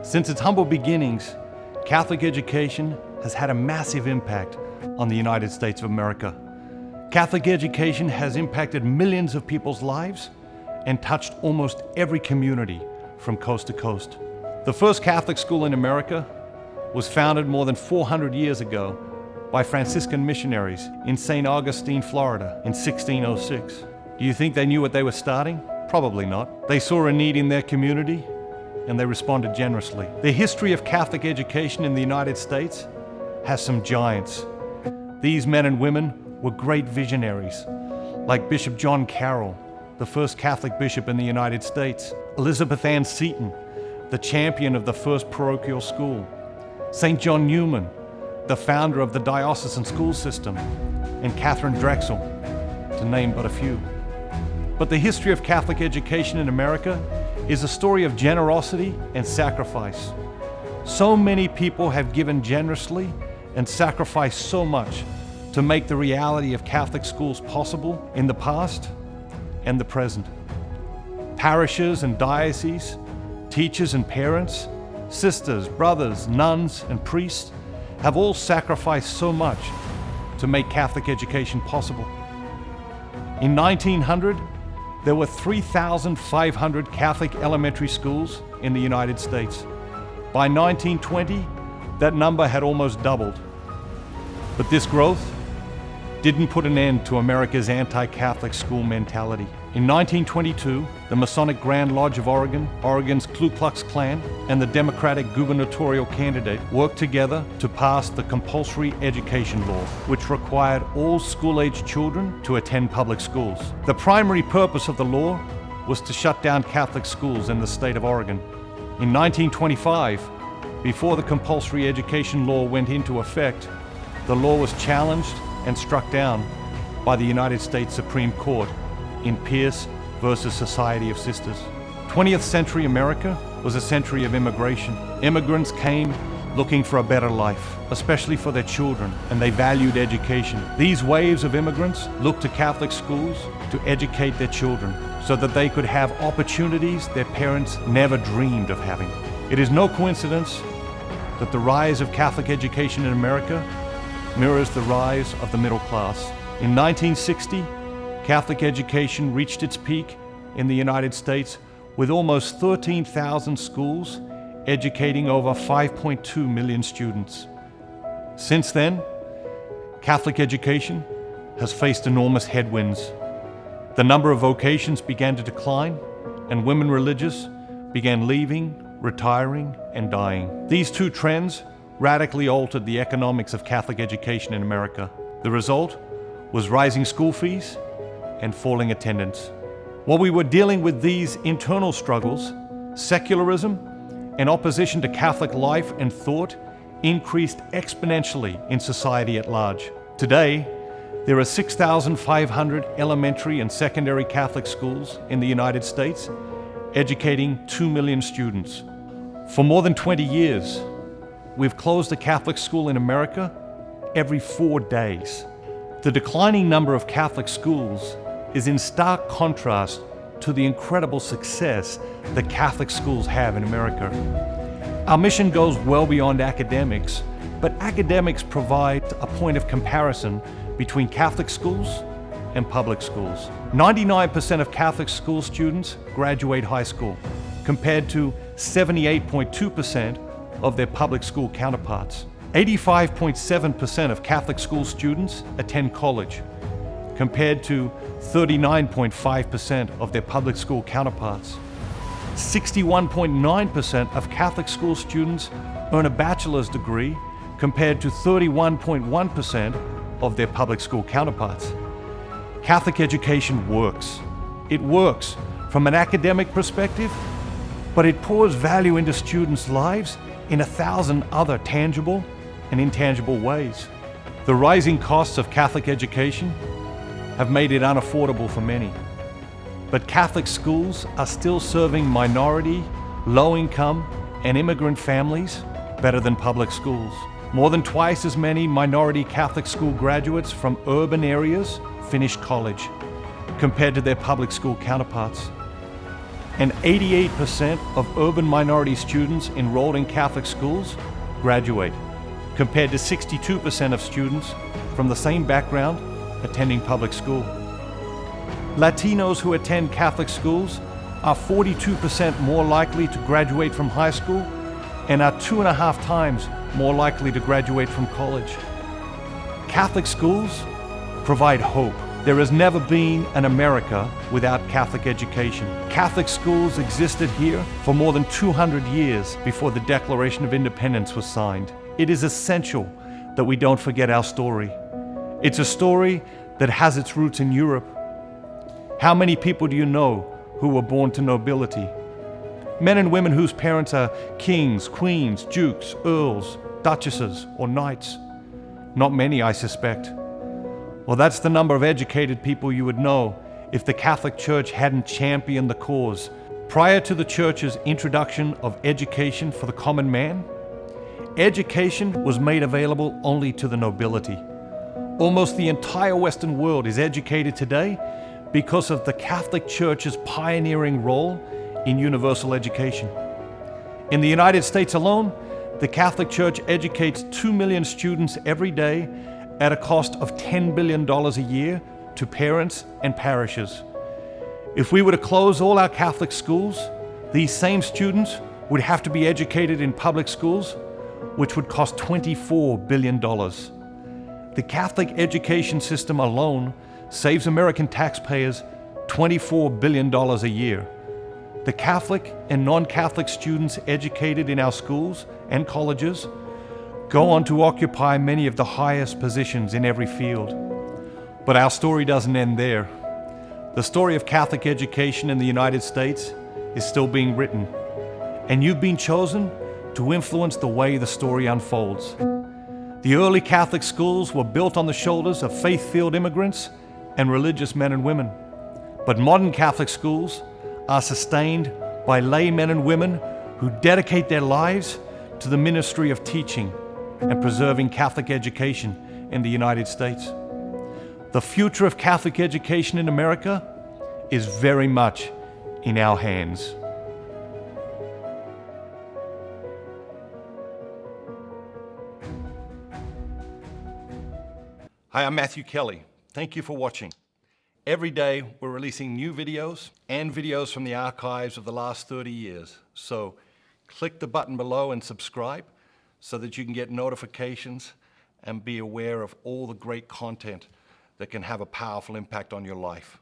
Since its humble beginnings, Catholic education has had a massive impact on the United States of America. Catholic education has impacted millions of people's lives and touched almost every community from coast to coast. The first Catholic school in America was founded more than 400 years ago by Franciscan missionaries in St. Augustine, Florida in 1606. Do you think they knew what they were starting? Probably not. They saw a need in their community and they responded generously. The history of Catholic education in the United States has some giants. These men and women were great visionaries, like Bishop John Carroll, the first Catholic bishop in the United States, Elizabeth Ann Seton, the champion of the first parochial school, St. John Newman, the founder of the diocesan school system, and Catherine Drexel, to name but a few. But the history of Catholic education in America is a story of generosity and sacrifice. So many people have given generously and sacrificed so much to make the reality of Catholic schools possible in the past and the present. Parishes and dioceses, teachers and parents, sisters, brothers, nuns, and priests have all sacrificed so much to make Catholic education possible. In 1900, there were 3,500 Catholic elementary schools in the United States. By 1920, that number had almost doubled. But this growth didn't put an end to America's anti-Catholic school mentality. In 1922, the Masonic Grand Lodge of Oregon, Oregon's Ku Klux Klan, and the Democratic gubernatorial candidate worked together to pass the compulsory education law, which required all school-aged children to attend public schools. The primary purpose of the law was to shut down Catholic schools in the state of Oregon. In 1925, before the compulsory education law went into effect, the law was challenged and struck down by the United States Supreme Court in Pierce versus Society of Sisters. 20th century America was a century of immigration. Immigrants came looking for a better life, especially for their children, and they valued education. These waves of immigrants looked to Catholic schools to educate their children so that they could have opportunities their parents never dreamed of having. It is no coincidence that the rise of Catholic education in America mirrors the rise of the middle class. In 1960, Catholic education reached its peak in the United States with almost 13,000 schools educating over 5.2 million students. Since then, Catholic education has faced enormous headwinds. The number of vocations began to decline, and women religious began leaving, retiring, and dying. These two trends radically altered the economics of Catholic education in America. The result was rising school fees and falling attendance. While we were dealing with these internal struggles, secularism and opposition to Catholic life and thought increased exponentially in society at large. Today, there are 6,500 elementary and secondary Catholic schools in the United States, educating 2 million students. For more than 20 years, we've closed a Catholic school in America every 4 days. The declining number of Catholic schools is in stark contrast to the incredible success that Catholic schools have in America. Our mission goes well beyond academics, but academics provide a point of comparison between Catholic schools and public schools. 99% of Catholic school students graduate high school, compared to 78.2% of their public school counterparts. 85.7% of Catholic school students attend college, compared to 39.5% of their public school counterparts. 61.9% of Catholic school students earn a bachelor's degree, compared to 31.1% of their public school counterparts. Catholic education works. It works from an academic perspective, but it pours value into students' lives in 1,000 other tangible and intangible ways. The rising costs of Catholic education have made it unaffordable for many. But Catholic schools are still serving minority, low-income, and immigrant families better than public schools. More than twice as many minority Catholic school graduates from urban areas finish college compared to their public school counterparts. and 88% of urban minority students enrolled in Catholic schools graduate, compared to 62% of students from the same background attending public school. Latinos who attend Catholic schools are 42% more likely to graduate from high school and are 2.5 times more likely to graduate from college. Catholic schools provide hope. There has never been an America without Catholic education. Catholic schools existed here for more than 200 years before the Declaration of Independence was signed. It is essential that we don't forget our story. It's a story that has its roots in Europe. How many people do you know who were born to nobility? Men and women whose parents are kings, queens, dukes, earls, duchesses, or knights? Not many, I suspect. Well, that's the number of educated people you would know if the Catholic Church hadn't championed the cause. Prior to the Church's introduction of education for the common man, education was made available only to the nobility. Almost the entire Western world is educated today because of the Catholic Church's pioneering role in universal education. In the United States alone, the Catholic Church educates 2 million students every day at a cost of $10 billion a year to parents and parishes. If we were to close all our Catholic schools, these same students would have to be educated in public schools, which would cost $24 billion. The Catholic education system alone saves American taxpayers $24 billion a year. The Catholic and non-Catholic students educated in our schools and colleges go on to occupy many of the highest positions in every field. But our story doesn't end there. The story of Catholic education in the United States is still being written, and you've been chosen to influence the way the story unfolds. The early Catholic schools were built on the shoulders of faith-filled immigrants and religious men and women. But modern Catholic schools are sustained by lay men and women who dedicate their lives to the ministry of teaching and preserving Catholic education in the United States. The future of Catholic education in America is very much in our hands. Hi, I'm Matthew Kelly. Thank you for watching. Every day we're releasing new videos and videos from the archives of the last 30 years. So click the button below and subscribe so that you can get notifications and be aware of all the great content that can have a powerful impact on your life.